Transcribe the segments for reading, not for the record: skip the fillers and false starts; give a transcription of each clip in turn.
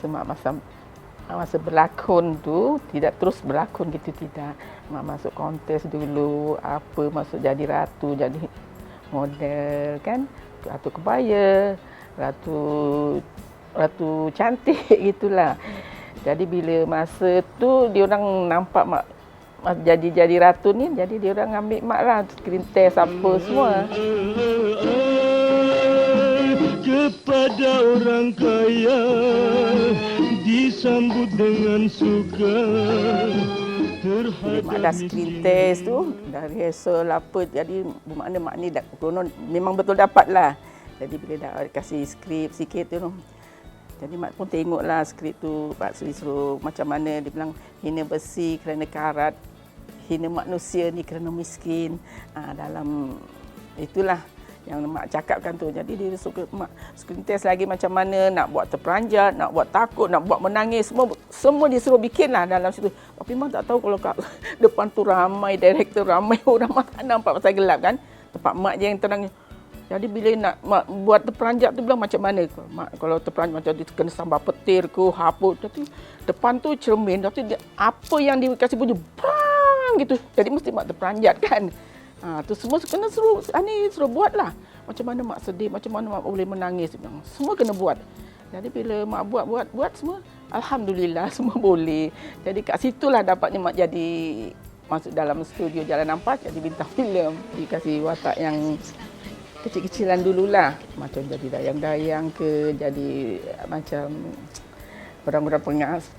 masa berlakon tu tidak terus berlakon gitu, tidak. Mak masuk kontes dulu, apa masuk jadi ratu, jadi model kan, ratu kebaya, ratu cantik gitulah. Jadi bila masa tu dia orang nampak mak jadi ratu ni, jadi dia orang ambil mak lah screen test apa semua. Kepada orang kaya disambut dengan suka. Bila mak dah screen test tu, dah rehearsal apa, jadi bermakna mak ni memang betul dapat lah. Jadi bila dah kasih skrip sikit tu, jadi mak pun tengoklah skrip tu, Pak Sri suruh macam mana, dia bilang hina besi kerana karat, hina manusia ni kerana miskin. Dalam itulah yang mak cakapkan tu. Jadi dia suka mak screen test lagi macam mana, nak buat terperanjat, nak buat takut, nak buat menangis, semua dia suruh bikin lah dalam situ. Tapi mak tak tahu kalau kat depan tu ramai director, ramai orang, mak tak nampak pasal gelap kan. Tempat mak je yang terang. Jadi bila nak mak buat terperanjat tu bilang macam mana? Mak kalau terperanjat macam dia kena sambar petir ke apa. Tapi depan tu cermin, tapi apa yang dia kasih bunyi bang gitu. Jadi mesti mak terperanjat kan. Tu semua kena suruh buat lah. Macam mana mak sedih, macam mana mak boleh menangis. Semua kena buat. Jadi bila mak buat semua, alhamdulillah semua boleh. Jadi kat situlah dapatnya mak jadi masuk dalam studio Jalan Ampas, jadi bintang filem. Dikasih watak yang kecil-kecilan dululah. Macam jadi dayang-dayang ke, jadi macam orang-orang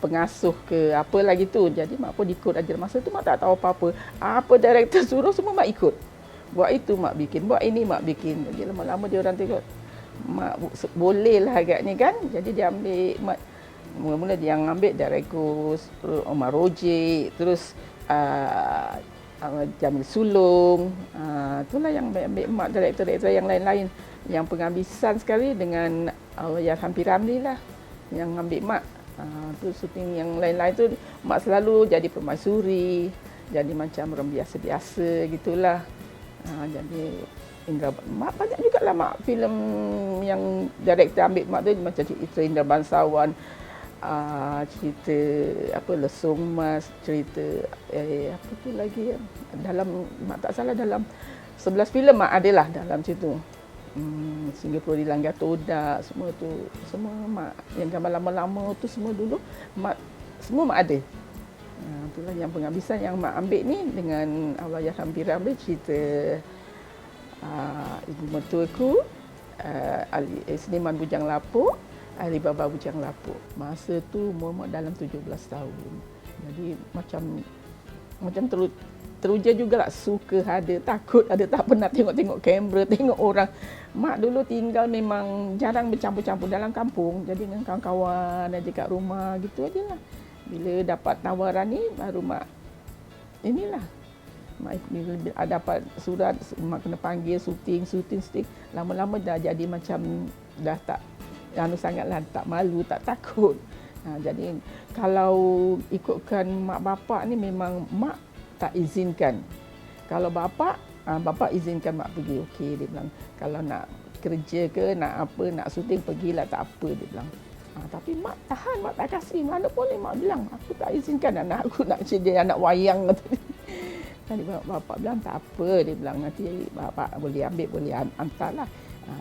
pengasuh ke apa lagi tu. Jadi mak pun ikut aja. Masa tu mak tak tahu apa-apa. Apa director suruh semua mak ikut. Buat itu mak bikin, buat ini mak bikin. Jadi lama-lama dia orang tengok mak boleh lah agaknya kan. Jadi dia ambil mak, mula-mula dia yang ambil Daregus, Omar Roji, terus Jamil Sulung. Itulah yang ambil mak, director-director yang lain-lain. Yang penghabisan sekali dengan Yarham Piramli lah yang ambil mak. Tu syuting yang lain-lain tu mak selalu jadi permaisuri, jadi macam orang biasa-biasa gitulah. Jadi mak banyak jugalah mak filem yang director ambil mak tu, macam cerita Indra Bangsawan, cerita apa Lesung Mas, cerita apa tu lagi dalam mak tak salah dalam 11 filem mak adalah dalam situ. Singapura di Langgar Todak, semua tu, semua mak yang gambar lama-lama tu semua dulu semua mak ada. Itulah yang penghabisan yang mak ambil ni dengan Allahyarham Piramli, cerita ibu mertuaku, Seniman Bujang Lapuk, Ali Baba Bujang Lapuk. Masa tu umur mak dalam 17 tahun. Jadi macam teruja jugalah, suka ada, takut ada, tak pernah tengok kamera, tengok orang. Mak dulu tinggal memang jarang bercampur-campur dalam kampung. Jadi dengan kawan-kawan aja kat rumah gitu aja lah. Bila dapat tawaran ni baru mak inilah. Mak dapat surat, mak kena panggil syuting. Lama-lama dah jadi macam dah tak sangatlah, tak malu, tak takut. Jadi kalau ikutkan mak bapak ni memang mak tak izinkan. Kalau bapa izinkan mak pergi. Okey, dia bilang. Kalau nak kerja ke, nak apa, nak syuting, pergilah, tak apa, dia bilang. Tapi mak tahan, mak tak kasih. Mana boleh mak bilang, aku tak izinkan anak aku nak jadi anak wayang. Jadi bapa bilang tak apa, dia bilang nanti bapa boleh ambil, boleh hantarlah.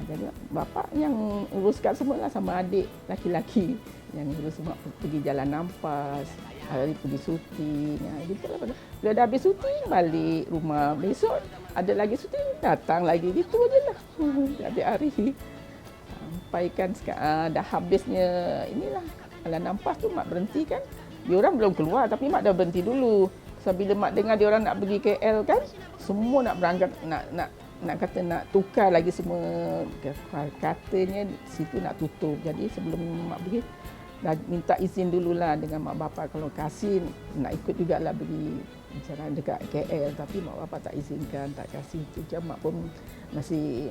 Jadi bapa yang uruskan semualah, sama adik laki-laki yang urus mak pergi Jalan Ampas, hari pergi syuting. Gitulah. Bila dah habis syuting, balik rumah. Besok ada lagi syuting, datang lagi. Gitu je lah. Setiap hari. Sampai kan dah habisnya inilah. Jalan Ampas tu mak berhenti kan. Diorang belum keluar tapi mak dah berhenti dulu. So, bila mak dengar diorang nak pergi KL kan, semua nak berangkat, nak tukar lagi semua. Katanya situ nak tutup. Jadi sebelum mak pergi, dah minta izin dululah dengan mak bapak, kalau kasih nak ikut jugalah pergi jalan dekat KL, tapi mak bapak tak izinkan, tak kasih. Tu je mak pun masih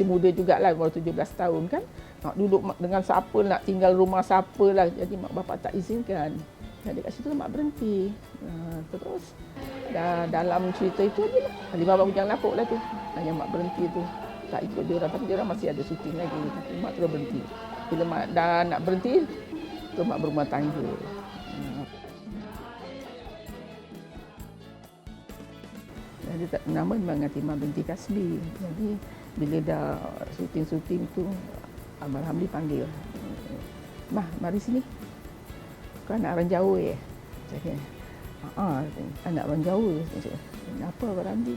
muda jugalah, baru 17 tahun kan. Nak duduk dengan siapa, nak tinggal rumah siapa lah. Jadi mak bapak tak izinkan. Jadi kat situ mak berhenti. Terus dalam cerita itu je lah. Ali Baba Bujang Lapuk lah tu. Yang mak berhenti tu. Tak ikut diorang, tapi diorang masih ada syuting lagi. Tapi mak terus berhenti. Bila mak dah nak berhenti, tu mak berumah tangga. Jadi nama memang Atimah binti Kasbi. Jadi bila dah syuting tu Abang Ramli panggil, "Mah, mari sini. Kau anak orang Jawa ya?" Saya, anak orang Jawa. Saya, "Kenapa Abang Ramli?"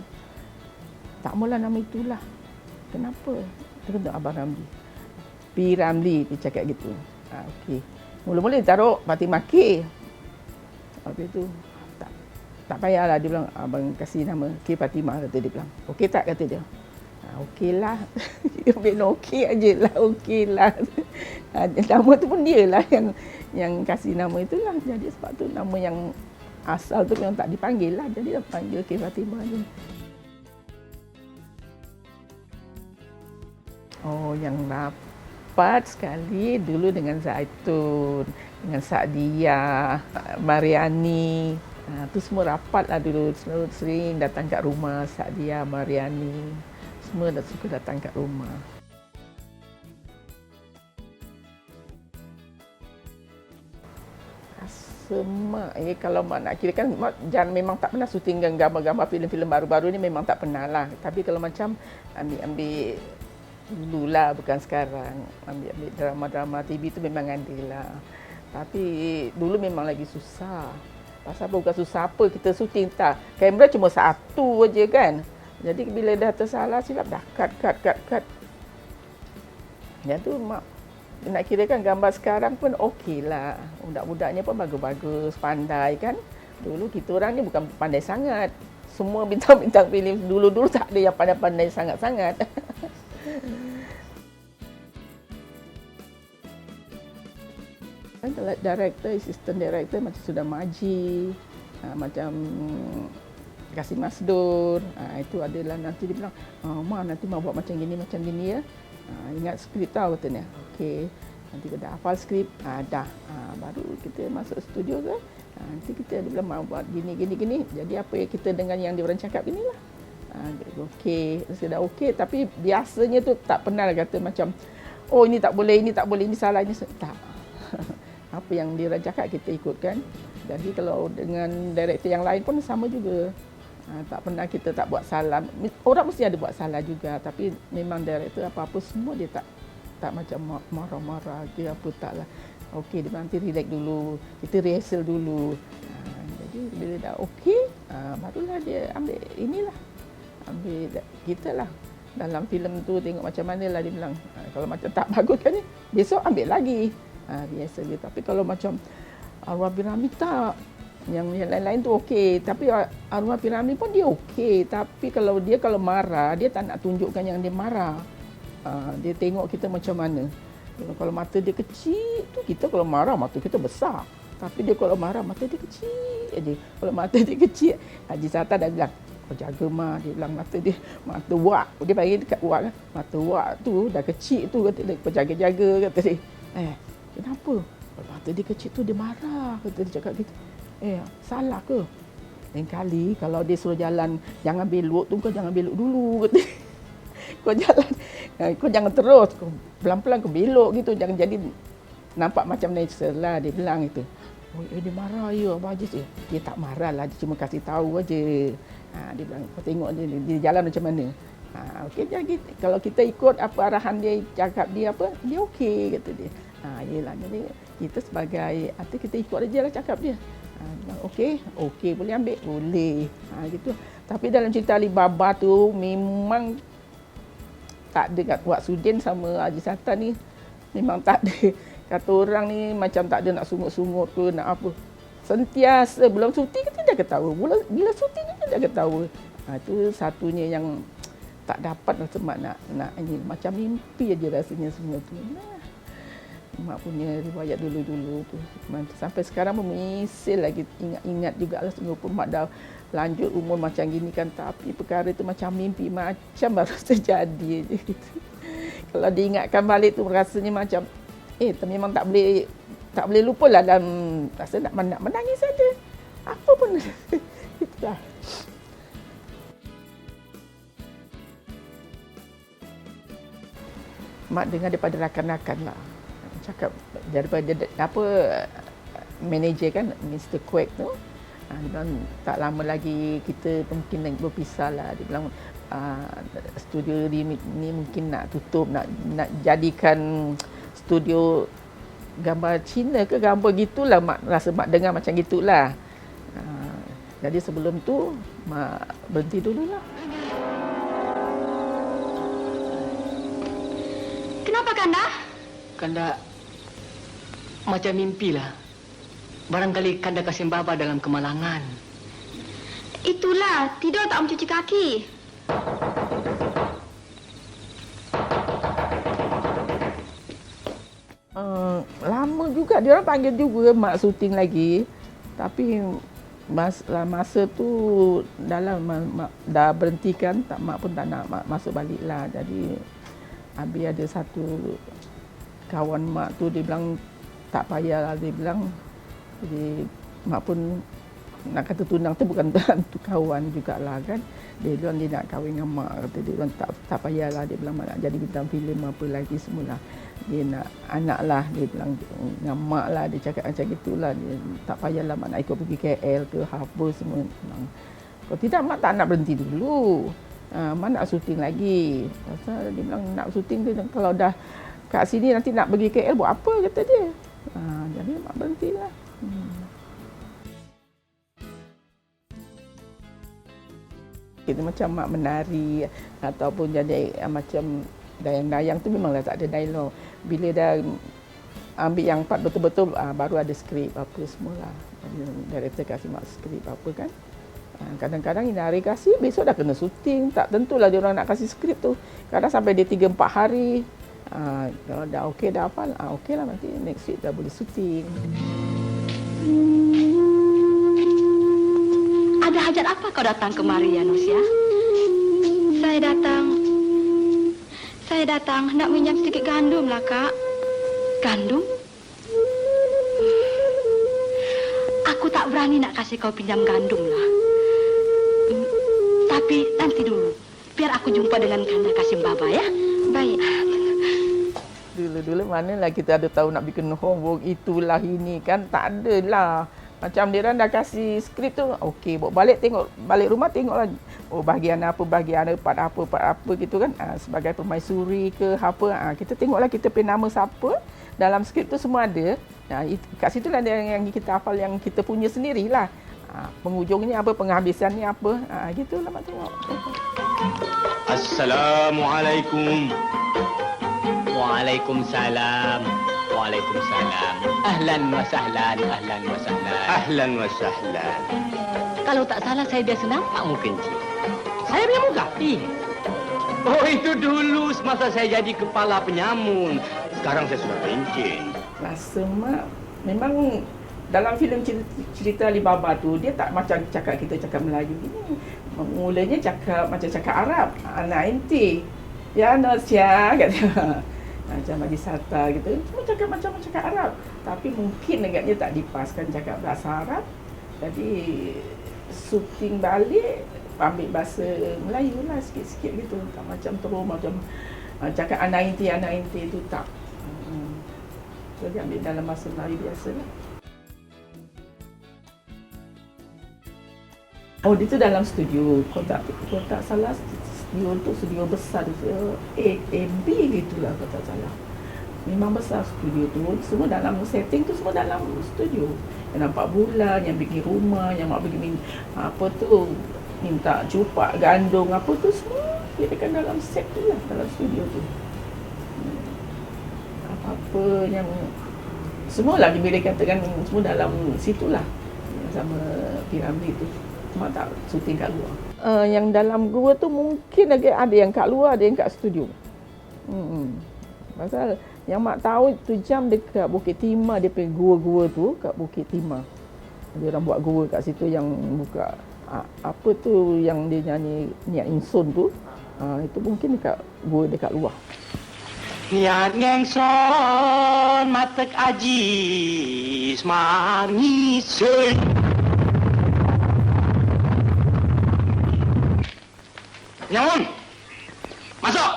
"Tak maulah nama itulah." "Kenapa?" Dia kata Abang Ramli. "P. Ramli," dia cakap gitu. Okey. Mula-mula dia taruh Fatimah K. Habis tu, tak payahlah, dia bilang, "Abang kasih nama K Fatimah," kata dia bilang. "Okey tak?" kata dia. "Okeylah." Dia ambil okey ajalah, okeylah. Nama tu pun dia lah yang kasih nama itulah. Jadi sebab tu nama yang asal tu memang tak dipanggil lah. Jadi dia panggil K Fatimah je. Oh, yang rapat sekali dulu dengan Zaitun, dengan Saadia, Mariani. Tu semua rapat lah dulu. Selalu sering datang kat rumah Saadia, Mariani. Semua dah suka datang kat rumah. Mak, kalau mak nak kira kan, mak memang tak pernah syuting gambar-gambar filem-filem baru-baru ni, memang tak pernah lah. Tapi kalau macam ambil dululah, bukan sekarang. Ambil drama-drama TV tu memang ada lah. Tapi dulu memang lagi susah. Pasal bukan susah apa kita syuting tak. Kamera cuma satu aja kan. Jadi bila dah tersalah silap dah cut. Yang tu mak nak kira kan gambar sekarang pun okey lah. Budak-budaknya pun bagus-bagus, pandai kan. Dulu kita orang ni bukan pandai sangat. Semua bintang-bintang filem dulu-dulu tak ada yang pandai-pandai sangat-sangat. Director, assistant director macam Sudah Maji, macam Kasim Masdur, itu adalah nanti dia bilang, "Ma, nanti mau buat macam gini ya. Ingat skrip tahu," katanya. Okey. Nanti kita dah hafal skrip, dah. Baru kita masuk studio ke, nanti kita dia bilang mau buat gini. Jadi apa yang kita dengan yang diorang cakap inilah. Okey, sudah okey, tapi biasanya tu tak pernah kata macam, "Oh, ini tak boleh, ini salah, ini tak." Apa yang diorang cakap kita ikutkan. Jadi kalau dengan director yang lain pun sama juga. Tak pernah kita tak buat salah. Orang mesti ada buat salah juga, tapi memang director apa-apa semua dia tak macam marah-marah ke apa, taklah. Okey, dia nanti relax dulu, kita rehearsal dulu. Jadi bila dah okey, barulah dia ambil kita lah. Dalam filem tu tengok macam mana lah, dia bilang. Kalau macam tak bagus kan ni, besok ambil lagi. Biasa dia. Tapi kalau macam Arwah Piramli tak. Yang lain-lain tu okey, tapi Arwah Piramli pun dia okey, tapi kalau marah, dia tak nak tunjukkan yang dia marah. Dia tengok kita macam mana. Kalau mata dia kecil tu, kita kalau marah mata kita besar. Tapi dia kalau marah mata dia kecil aja. Kalau mata dia kecil, Haji Sata dah bilang, "Kau jaga Ma," dia bilang, mata wak. Dia panggil dekat wak kan. Mata wak tu dah kecil tu, kata dia, "Kau jaga-jaga," kata dia. Kenapa? Kalau mata dia kecil tu dia marah, kata dia cakap gitu. Salah ke? Lain kali kalau dia suruh jalan, jangan belok tu, kau jangan belok dulu, kata. Kau jalan, kau jangan terus, kau pelan-pelan kau belok gitu, jangan jadi nampak macam natural lah, dia bilang itu. Dia marah ya, Abang Aziz. Dia tak marah lah, dia cuma kasih tahu aja. Dia bilang, kau tengok dia jalan macam mana. Okey, jadi kalau kita ikut apa arahan dia cakap, dia apa, dia okey, kata dia. Yelah, jadi kita sebagai artis kita ikut aja lah cakap dia. Okey, boleh ambil, boleh. Gitu. Tapi dalam cerita Alibaba tu memang tak ada kat Wak Sudin sama Haji Satan ni, memang tak ada. Kata orang ni macam tak ada nak sungut-sungut ke, nak apa. Sentiasa belum syuting kita dah ketawa. Bila syuting kita dah ketawa. Itu satunya yang tak dapat rasa mak nak ini, macam mimpi aja rasanya semua tu. Mak punya riwayat dulu-dulu tu. Sampai sekarang pun menyisir lagi, ingat-ingat jugalah, sungguh pun mak dah lanjut umur macam gini kan, tapi perkara tu macam mimpi, macam baru terjadi je gitu. Kalau diingatkan balik tu rasanya macam memang tak boleh lupa lah, dalam rasa nak menangis saja. Apa pun itulah. Mak dengar daripada rakan-rakan lah. cakap daripada apa manager kan Mr. Quek tu, dia bilang tak lama lagi kita mungkin nak berpisah lah. Dia bilang studio ni mungkin nak tutup, nak jadikan studio gambar Cina ke gambar gitulah, mak rasa mak dengar macam gitulah. Jadi sebelum tu mak berhenti dululah. Kenapa Kanda? Kanda macam mimpilah. Barangkali Kanda kasih Baba dalam kemalangan. Itulah, tidur tak mencuci kaki. Lama juga dia orang panggil juga mak syuting lagi. Tapi masa tu dah berhentikan, mak pun tak nak masuk balik lah. Jadi habis ada satu kawan mak tu dia bilang tak payahlah, dia bilang. Jadi mak pun nak kata tunang tu bukan tu kawan jugalah kan. Dia bilang dia nak kahwin dengan mak, kata dia bilang tak payahlah, dia bilang mak nak jadi bintang filem apa lagi semula. Dia nak anak lah, dia bilang dengan mak lah, dia cakap macam gitulah. Dia tak payahlah mak nak ikut pergi KL ke apa semua. Kalau tidak mak tak nak berhenti dulu. Mak nak syuting lagi. Pasal dia bilang nak syuting tu kalau dah kat sini nanti nak pergi KL buat apa, kata dia. Jadi mak berhentilah. Kita macam mak menari ataupun jadi macam dayang-dayang tu memanglah tak ada dialog. Bila dah ambil yang part betul-betul baru ada skrip apa semualah. Director kasih mak skrip apa kan. Kadang-kadang ini hari kasih, besok dah kena syuting. Tak tentulah dia orang nak kasih skrip tu. Kadang sampai dia 3-4 hari. Kalau dah okey dah hafal, okeylah nanti next week dah boleh syuting. Ada hajat apa kau datang kemari, Anusia? Saya datang nak minjam sedikit gandum lah, Kak. Gandum? Aku tak berani nak kasih kau pinjam gandum lah. Tapi nanti dulu, biar aku jumpa dengan Kanda Kasim Baba ya. Baik. Dulu manalah kita ada tahu nak bikin homework itulah ini kan, tak adalah. Macam dia orang dah kasih skrip tu, okey, bawa balik balik rumah tengoklah. Oh bahagian apa, part apa gitu kan. Sebagai permaisuri ke apa, kita tengoklah kita punya nama siapa. Dalam skrip tu semua ada. Kat situ lah yang kita hafal, yang kita punya sendirilah. Penghujungnya apa, penghabisannya apa, gitulah mak tengok. Assalamualaikum. Waalaikumsalam. Waalaikumsalam. Ahlan wa sahlan, ahlan wa sahlan. Ahlan wa sahlan. Kalau tak salah saya biasa nampak muka Encik. Saya punya muka? Iya. Oh itu dulu semasa saya jadi kepala penyamun. Sekarang saya sudah pencin. Rasa mak memang dalam filem cerita Alibaba tu dia tak macam kita cakap Melayu gini. Mulanya cakap macam cakap Arab. Anak ente. Ya Nosia kata. Macam bagi Sata gitu. Cuma cakap macam cakap Arab. Tapi mungkin agaknya tak dipaskan cakap bahasa Arab. Jadi syuting balik ambil bahasa Melayu lah sikit-sikit gitu. Tak macam terus macam cakap anak inti tu tak. Jadi ambil dalam bahasa Melayu biasa lah. Oh, dia tu dalam studio. Kalau tak salah, studio tu studio besar tu. AB gitulah kalau tak salah. Memang besar studio tu. Semua dalam setting tu, semua dalam studio. Yang nampak bulan, yang bikin rumah, yang mak pergi apa tu, minta cupak, gandung, apa tu semua. Dia dekat dalam set tu lah, dalam studio tu. Apa-apa yang semua lah bila katakan semua dalam situlah. Sama piramid tu. Mak tak syuting kat luar. Yang dalam gua tu mungkin ada yang kat luar, ada yang kat studio. Pasal yang mak tahu tu jam dekat Bukit Timah, dia pergi gua-gua tu kat Bukit Timah. Dia orang buat gua kat situ yang buka apa tu yang dia nyanyi Niat Insun tu. Itu mungkin dekat gua dekat luar. Niat ngengson matek ajis mangisun. Nyamun, masuk.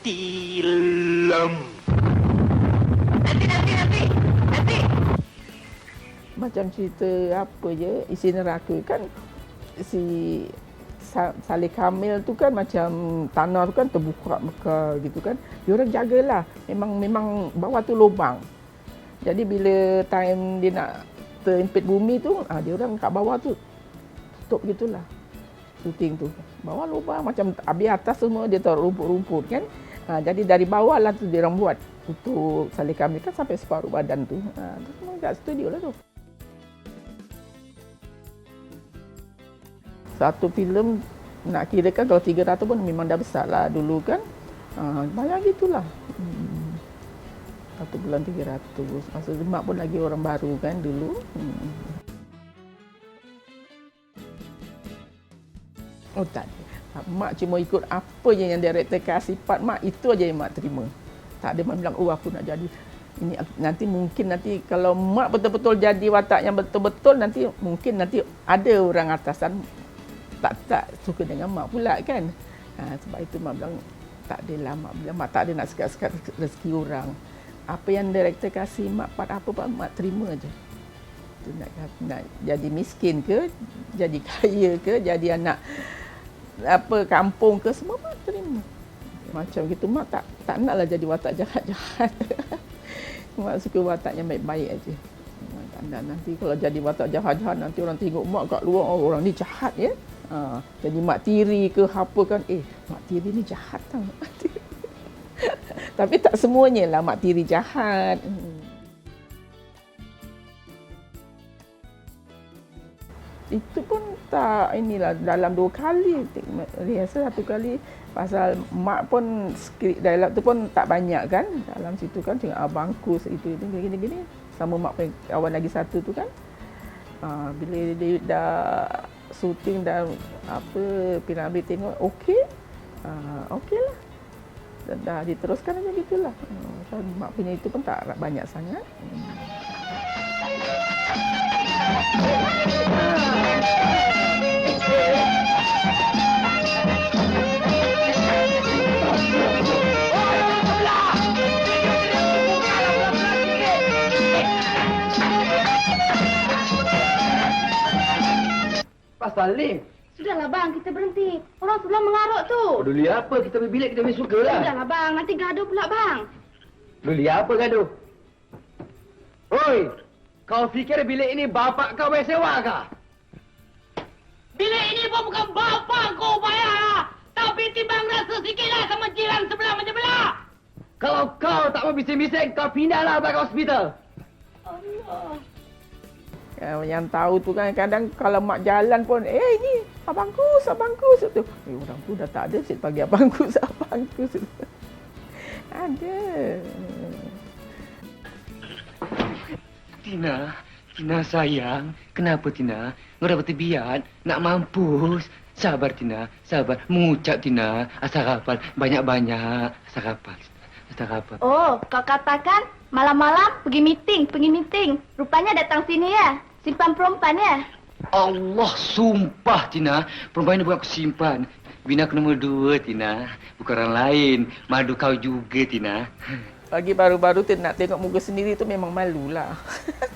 Tilem. Macam cerita apa je, isi neraka kan si Saleh Kamil tu kan macam tanah tu kan terbuka bekal gitu kan. Dia orang jagalah. Memang bawah tu lubang. Jadi bila time dia nak terimpit bumi tu, dia orang kat bawah tu tutup gitulah. Syuting tu. Bawah lubang macam habis atas semua dia taruh rumput-rumput kan. Jadi dari bawah lah tu dia orang buat untuk Saleh Kamil kan sampai separuh badan tu. Tu semua kat studio lah tu. Satu filem nak kira kan kalau 300 pun memang dah besar lah dulu kan. Bayang gitulah. Satu bulan 300. Masa mak pun lagi orang baru kan dulu. Oh tak ada. Mak cuma ikut apa je yang director kasih part mak, itu aja yang mak terima. Tak ada mak bilang, oh aku nak jadi ini. Nanti kalau mak betul-betul jadi watak yang betul-betul, nanti mungkin nanti ada orang atasan tak suka dengan mak pula kan. Sebab itu mak bilang tak adalah, mak bilang mak tak ada nak sekat-sekat rezeki orang. Apa yang director kasih mak part apa pun mak terima aje. Tu nak jadi miskin ke, jadi kaya ke, jadi anak apa kampung ke, semua mak terima. Macam gitu mak tak naklah jadi watak jahat-jahat. Mak suka watak yang baik-baik aje. Nanti kalau jadi watak jahat-jahat nanti orang tengok mak kat luar, orang ni jahat ya. Jadi mak tiri ke apa kan, mak tiri ni jahat tau. Tapi tak semuanya lah mak tiri jahat. Itu pun tak inilah, dalam 2 kali rehearsal, 1 kali pasal mak pun skrip dialog tu pun tak banyak kan dalam situ kan, cuma abangku itu gini sama mak kawan lagi satu tu kan. Bila dia dah syuting dah apa P.Ramlee tengok okey, okeylah, dah diteruskan aja gitulah. Mak punya itu pun tak banyak sangat. Pak Salim. Sudahlah bang, kita berhenti. Orang sebelah mengarut tu. Peduli apa? Kita pergi bilik kita punya suka lah. Sudahlah bang, nanti gaduh pula bang. Peduli apa gaduh? Oi, kau fikir bilik ini bapak kau bayar sewa kah? Bilik ini pun bukan bapak kau bayar lah. Tapi timbang rasa sikit lah sama jiran sebelah menyebelah. Kalau kau tak mau bising-bising, kau pindahlah belakang hospital. Allah. Yang tahu tu kan kadang kalau mak jalan pun, ni abangku tu. Orang tu dah tak ada, cik panggil abangku. Ada. Tina sayang. Kenapa Tina? Kau dah bertebiat, nak mampus. Sabar Tina, sabar. Mengucap Tina, asal hafal banyak-banyak. Asal hafal. Oh, kau katakan malam-malam pergi meeting. Rupanya datang sini ya. Simpan perempuan ya. Allah sumpah Tina, perempuan ini bukan aku simpan. Bina aku nombor 2 Tina, bukan orang lain. Madu kau juga Tina. Pagi baru-baru tu nak tengok muka sendiri tu memang malulah.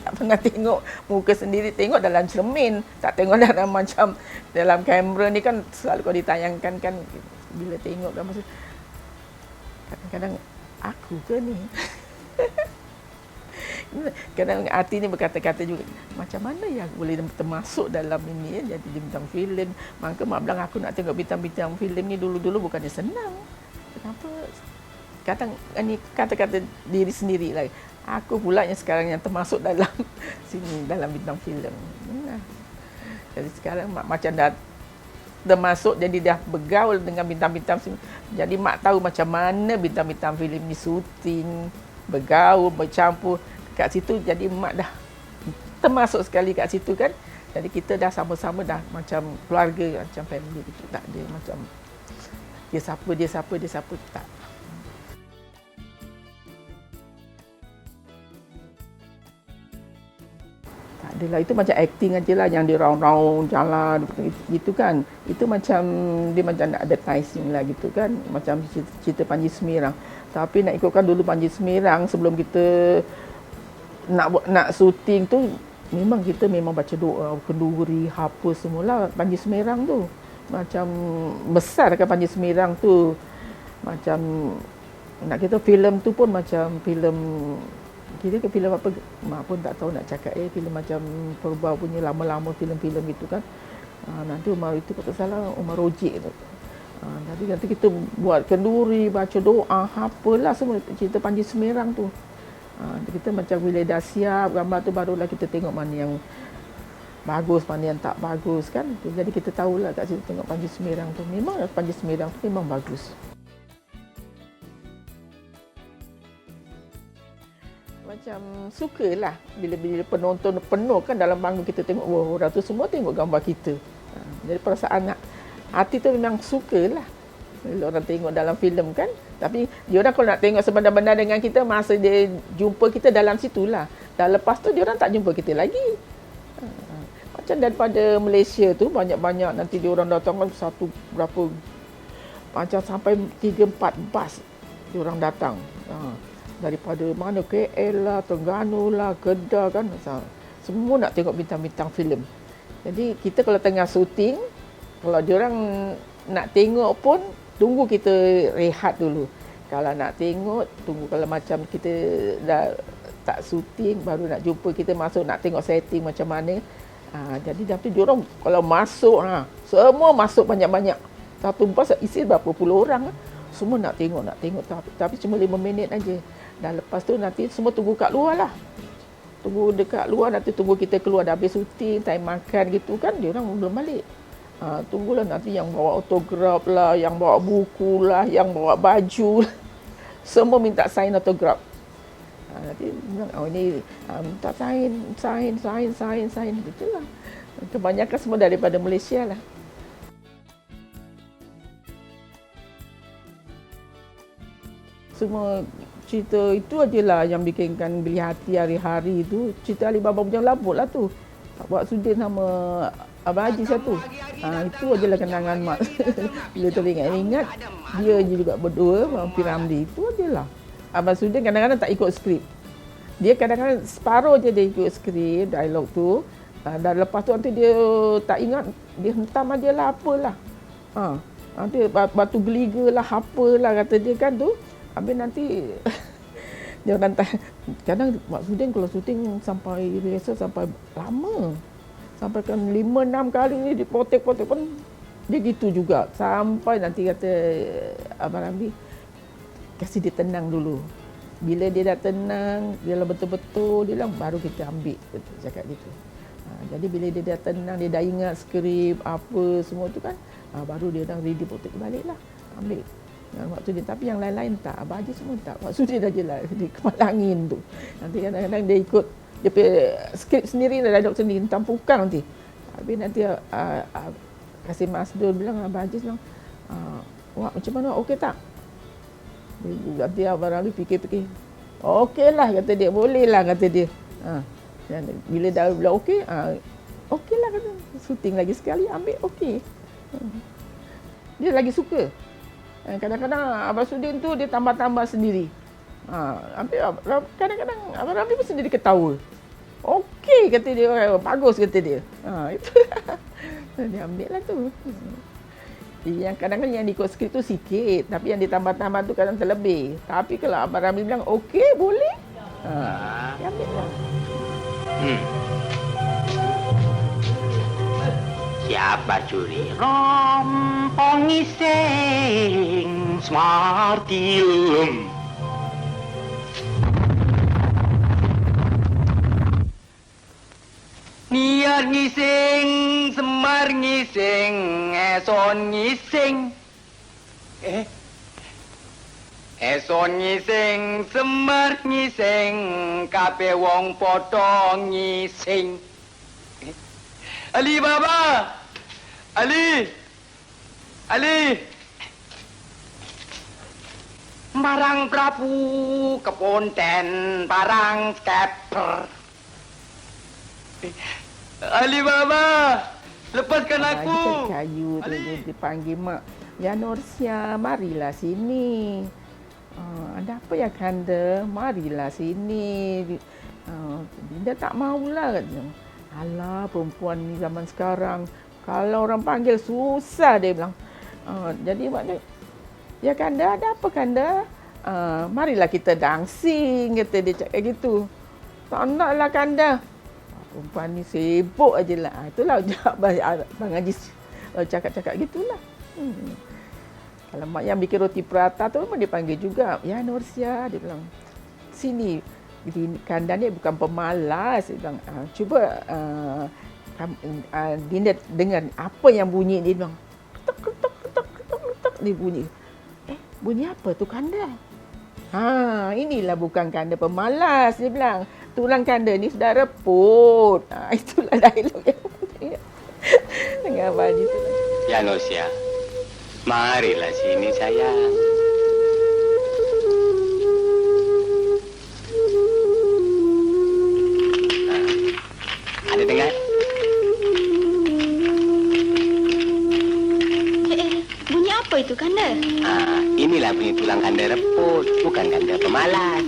Tak pernah tengok muka sendiri, tengok dalam cermin. Tak tengok dalam macam dalam kamera ni kan selalu kalau ditayangkan kan bila tengok kan maksud kadang-kadang aku ke ni. Kadang hati ni berkata-kata juga, macam mana yang boleh termasuk dalam ini ya, jadi bintang filem. Maka mak bilang aku nak tengok bintang-bintang filem ni dulu-dulu bukannya senang. Kenapa? Kadang ni kata-kata diri sendiri lah. Aku pula yang sekarang yang termasuk dalam sini, dalam bintang filem. Jadi sekarang mak macam dah termasuk, jadi dah bergaul dengan bintang-bintang sini. Jadi mak tahu macam mana bintang-bintang filem ni syuting, bergaul, bercampur. Kat situ jadi mak dah termasuk sekali kat situ kan. Jadi kita dah sama-sama dah macam keluarga, macam family gitu. Tak ada macam dia siapa tak. Tak adalah itu macam acting aje lah yang dia round-round jalan gitu kan. Itu macam dia macam nak advertising lah gitu kan. Macam cerita Panji Semirang. Tapi nak ikutkan dulu Panji Semirang sebelum kita nak syuting tu memang kita memang baca doa, kenduri, apa semula Panji Semirang tu. Macam besar kan Panji Semirang tu. Macam nak kita filem tu pun macam filem kira ke filem apa mak pun tak tahu nak cakap filem macam perbau punya lama-lama filem-filem gitu kan. Nanti Umar itu kalau tak salah Umar Rojik tu. Nanti kita buat kenduri, baca doa, apalah semua cerita Panji Semirang tu. Kita macam bila dah siap gambar tu barulah kita tengok mana yang bagus, mana yang tak bagus kan. Jadi kita tahulah kat situ tengok Panji Semirang tu. Memang Panji Semirang tu memang bagus. Macam sukalah bila penonton penuh kan dalam panggung kita tengok orang tu semua tengok gambar kita. Jadi perasaan hati tu memang sukalah bila orang tengok dalam filem kan. Tapi dia orang kalau nak tengok sebenar-benar dengan kita masa dia jumpa kita dalam situlah. Dan lepas tu dia orang tak jumpa kita lagi. Macam daripada Malaysia tu banyak-banyak nanti dia orang datang kan satu berapa macam sampai 3-4 bas dia orang datang. Daripada mana KL lah, Terengganu lah, Kedah kan. Semua nak tengok bintang-bintang filem. Jadi kita kalau tengah syuting, kalau diorang nak tengok pun tunggu kita rehat dulu. Kalau nak tengok, tunggu kalau macam kita dah tak syuting baru nak jumpa kita masuk nak tengok setting macam mana. Jadi nanti diorang kalau masuk semua masuk banyak-banyak. Satu bas isi berapa puluh orang. Semua nak tengok tapi cuma 5 minit aja. Dan lepas tu nanti semua tunggu kat luar lah. Tunggu dekat luar, nanti tunggu kita keluar dah habis syuting, time makan gitu kan, dia orang belum balik. Tunggulah nanti yang bawa autograf lah, yang bawa buku lah, yang bawa baju lah. Semua minta sign autograf. Nanti bilang, ini minta sign. Itulah. Kebanyakan semua daripada Malaysia lah. Semua cerita itu ajalah yang bikinkan beli hati hari-hari itu. Cerita Alibaba Bujang Lapuk lah tu. Buat sudin sama Abang Haji satu. Itu ajalah kenangan mak. Bila teringat-ingat, dia juga berdua, Abang Piramli. Itu ajalah. Abang Sudin kadang-kadang tak ikut skrip. Dia kadang-kadang separuh je dia ikut skrip, dialog tu. Dan lepas tu nanti dia tak ingat, dia hentam aja lah apalah. Nanti batu geliga lah, apalah kata dia kan tu. Habis nanti dia orang kadang Mak Sudin kalau syuting sampai rehearsal sampai lama. Sampai kan 5-6 kali ni dipotek-potek pun dia gitu juga. Sampai nanti kata Abang Ramli kasih dia tenang dulu. Bila dia dah tenang, dia dah betul-betul dia bilang baru kita ambil betul cakap gitu. Jadi bila dia dah tenang, dia dah ingat skrip apa semua tu kan, baru dia dah ready potek baliklah ambil. Waktu dia, tapi yang lain-lain tak. Abang Haji semua tak. Waktu dia dah jelas di kepalangin tu. Nanti kadang-kadang dia ikut dia punya skrip sendiri, dialog sendiri, hentam pukang nanti. Habis nanti kasih Masdul bilang, Abang Haji bilang, Wak macam mana, okey tak? Nanti Abang Ramli fikir-fikir, okey lah kata dia, boleh lah kata dia. Bila dah bilang okey, okey lah kata. Syuting lagi sekali, ambil okey. Dia lagi suka. Kadang-kadang Abang Sudin tu dia tambah-tambah sendiri. Kadang-kadang Abang Ramli pun sendiri ketawa. Okey kata dia, bagus kata dia. Itu dia ambil lah tu. Yang kadang-kadang yang ikut skrip tu sikit, tapi yang ditambah-tambah tu kadang terlebih. Tapi kalau Abang Ramli bilang okey boleh, dia ambil lah. Siapa curi rompong iseng smartilum. Niat ngising, semar ngising, eson ngising. Eson ngising, semar ngising, kabeh wong padha ngising. Ali Baba! Ali! Barang Prabu keponten, barang skeper. Alibaba, lepaskan Abang aku. cari kayu tu dia dipanggil mak. Ya Norsia, marilah sini. Ada apa ya Kanda? Marilah sini. Dinda tak maulah katanya. Alah, perempuan ni zaman sekarang kalau orang panggil susah dia bilang. Jadi maknanya, ya Kanda, ada apa Kanda? Marilah kita dancing, kata dia cakap gitu. Tak naklah Kanda. Perempuan ni sibuk aje lah. Itulah Abang Haji cakap-cakap gitulah. Kalau mak yang bikin roti prata tu memang dia panggil juga. Ya Norsia, dia bilang. Sini, Kanda ni bukan pemalas. Dia bilang, cuba Dinda dengar apa yang bunyi. Dia bilang, ketok, ketok, ketok, ketok, ketok. Dia bunyi. Bunyi apa tu Kanda? Inilah bukan Kanda pemalas. Dia bilang, tulang Kanda ni sudah reput. Itulah dialog yang dengan Abang Haji tu. Ya Norsia, marilah sini sayang. Ada dengar? Bunyi apa itu, Kanda? Inilah bunyi tulang Kanda reput, bukan Kanda pemalas.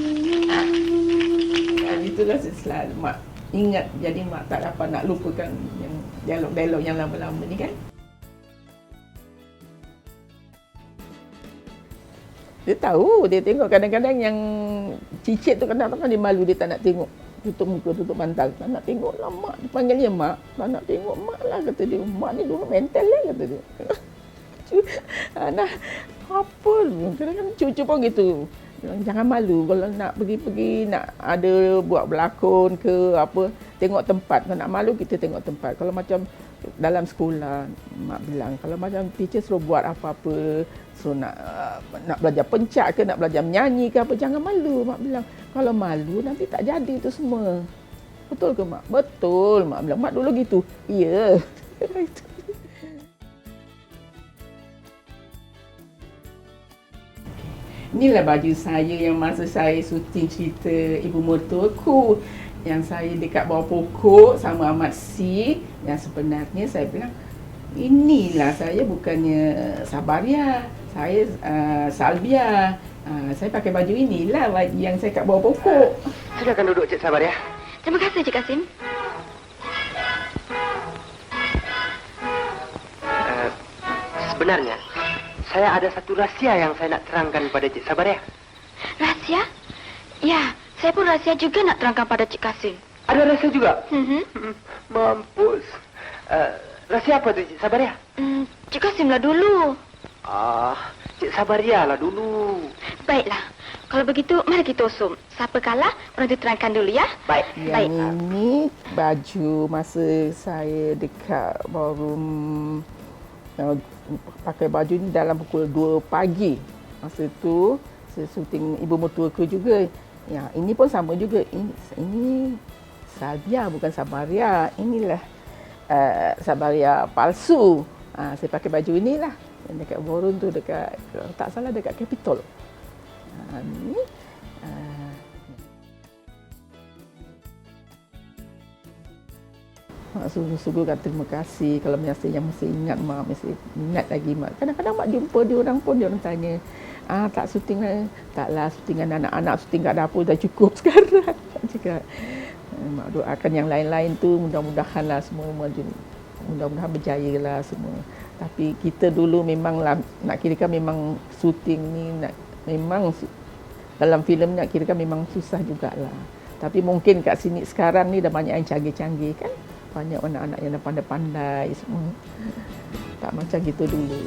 Itulah selalu mak ingat. Jadi mak tak dapat nak lupakan yang dialog-dialog yang lama-lama ni kan. Dia tahu, dia tengok kadang-kadang yang cicit tu kadang-kadang dia malu, dia tak nak tengok. Tutup muka, tutup bantal. Tak nak tengok lah mak. Dia panggil dia mak. Tak nak tengok mak lah, kata dia. Mak ni dulu mental lah, kata dia. Nah, apa? Kadang-kadang cucu pun gitu. Jangan malu kalau nak pergi-pergi, nak ada buat berlakon ke apa, tengok tempat. Kalau nak malu, kita tengok tempat. Kalau macam dalam sekolah, mak bilang, kalau macam teacher suruh buat apa-apa, suruh nak belajar pencak ke, nak belajar menyanyi ke apa, jangan malu, mak bilang. Kalau malu, nanti tak jadi itu semua. Betul ke mak? Betul, mak bilang. Mak dulu gitu. Ya. Inilah baju saya yang masa saya syuting cerita Ibu Mertuaku, yang saya dekat bawah pokok sama Ahmad C. Yang sebenarnya saya bilang, inilah saya bukannya Sabaria, saya Salbia. Saya pakai baju inilah baju yang saya kat bawah pokok. Silakan duduk Cik Sabaria. Terima kasih, Cik Kasim. Sebenarnya, saya ada satu rahsia yang saya nak terangkan pada Cik Sabaria. Rahsia? Ya, saya pun rahsia juga nak terangkan pada Cik Kasim. Ada rahsia juga? Mhm. Mampus. Rahsia apa tu Cik Sabaria? Cik Kasim lah dulu. Cik Sabaria lah dulu. Baiklah. Kalau begitu, mari kita usum. Siapa kalah, orang itu terangkan dulu ya. Baik. Yang ini baju masa saya dekat ballroom, pakai baju ni dalam pukul 2 pagi. Masa tu saya syuting Ibu Mertuaku juga. Ya, ini pun sama juga. Ini Salbia bukan Sabaria. Inilah Sabaria palsu. Saya pakai baju inilah. Yang dekat ballroom tu, dekat, tak salah dekat Capitol. Ni mak sungguh-sungguh kata terima kasih. Kalau masih ingat mak, masih ingat lagi mak. Kadang-kadang mak jumpa dia orang pun, dia orang tanya, tak syuting lah. Taklah, syutingan anak-anak, syuting kat dapur dah cukup sekarang. Cakap, mak doakan yang lain-lain tu mudah-mudahan lah semua maju. Mudah-mudahan berjaya lah semua. Tapi kita dulu memanglah, nak kirakan memang syuting ni, memang dalam filem nak kirakan memang susah jugalah. Tapi mungkin kat sini sekarang ni dah banyak yang canggih-canggih kan. Banyak anak-anak yang dah pandai-pandai semua. Tak macam gitu dulu.